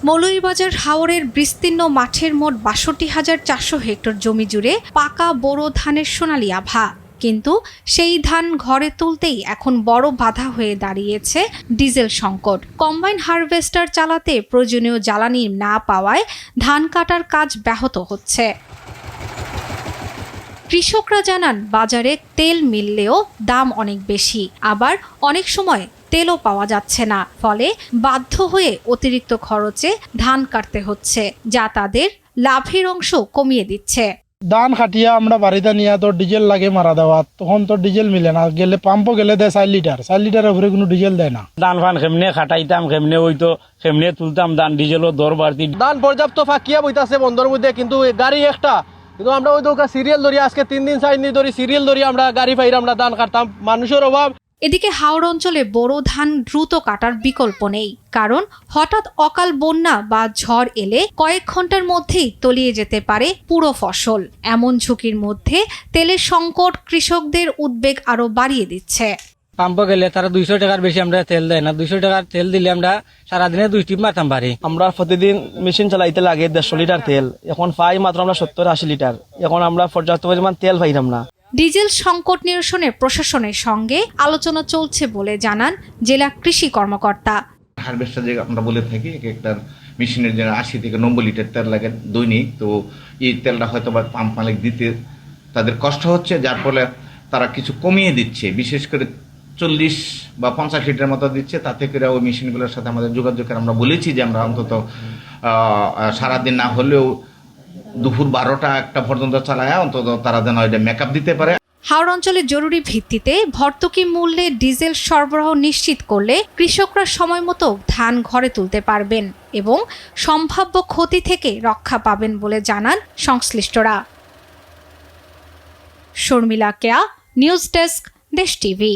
মৌলভীবাজার হাওরের বিস্তীর্ণ মাঠের মোট ৬২,৪০০ হেক্টর জমি জুড়ে পাকা বোরো ধানের সোনালী আভা। কিন্তু সেই ধান ঘরে তুলতেই এখন বড় বাধা হয়ে দাঁড়িয়েছে ডিজেল সংকট। কম্বাইন হারভেস্টার চালাতে প্রয়োজনীয় জ্বালানি না পাওয়ায় ধান কাটার কাজ ব্যাহত হচ্ছে। কৃষকরা জানান, বাজারে তেল মিললেও দাম অনেক বেশি, আবার অনেক সময় তেলও পাওয়া যাচ্ছে না, ফলে বাধ্য হয়ে অতিরিক্ত খরচে ধান কাটতে হচ্ছে, যা তাদের লাভের অংশ কমিয়ে দিচ্ছে। ধান খাটিয়া আমরা বাড়িতে নিয়ে তো ডিজেল লাগে মারা দেওয়া, তখন তো ডিজেল মিলে না, গেলে পাম্পও গেলে দেয় 4 লিটারের উপরে কোনো ডিজেল দেয় না। ধান ফান কেমনে খাটাইতাম, কেমনে হইতো কেমনে তুলতাম, ধান ডিজেলও দর বাড়তি। ধান পর্যাপ্ত ফাঁকিয়া বইতাছে বন্ধর মধ্যে, কিন্তু গাড়ি একটা, কিন্তু আমরা ওই তো সিরিয়াল ধরি, আজকে 3 দিন 4 দিন ধরে সিরিয়াল ধরি আমরা গাড়ি পাই, আমরা ধান কাটতাম, মানুষের অভাব। এদিকে হাওড় অঞ্চলে বোরো ধান দ্রুত কাটার বিকল্প নেই, কারণ হঠাৎ অকাল বন্যা বা ঝড় এলে কয়েক ঘন্টার মধ্যেই তলিয়ে যেতে পারে পুরো ফসল। এমন ঝুঁকির মধ্যে তেলের সংকট কৃষকদের উদ্বেগ আরো বাড়িয়ে দিচ্ছে। পাম্প গেলে তারা 200 টাকার বেশি আমরা তেল দেয় না। 200 টাকার তেল দিলে আমরা সারাদিনে 2 টিপ মারতাম পারি। আমরা প্রতিদিন মেশিন চালাইতে লাগে 150 লিটার তেল, এখন পাই মাত্র আমরা 70-80 লিটার। এখন আমরা পর্যাপ্ত পরিমাণ তেল পাইলাম না। ডিজেল সংকট নিরসনে প্রশাসনের সঙ্গে আলোচনা চলছে বলে জানান জেলা কৃষি কর্মকর্তা। হারভেস্টার যে আমরা বলে থাকি, একটা মেশিনের জন্য 80 থেকে 90 লিটার তেল লাগে দৈনিক। তো এই তেলটা হয়তো বা পাম্প মালিক দিতে তাদের কষ্ট হচ্ছে, যার ফলে তারা কিছু কমিয়ে দিচ্ছে, বিশেষ করে 40 বা 50 লিটার মতো দিচ্ছে। তাতে করে ওই মেশিনগুলোর সাথে আমাদের যোগাযোগ করে আমরা বলেছি যে আমরা অন্তত সারাদিন না হলেও দুপুর 12টা-1টা পর্যন্ত চালায় অন্তত তারা যেন এটা মেকআপ দিতে পারে। হাওড় অঞ্চলে জরুরি ভিত্তিতে ভর্তুকি মূল্যে ডিজেল সরবরাহ নিশ্চিত করলে কৃষকরা সময় মতো ধান ঘরে তুলতে পারবেন এবং সম্ভাব্য ক্ষতি থেকে রক্ষা পাবেন বলে জানান সংশ্লিষ্টরা। শর্মিলা কেয়া, নিউজ ডেস্ক, দেশ টিভি।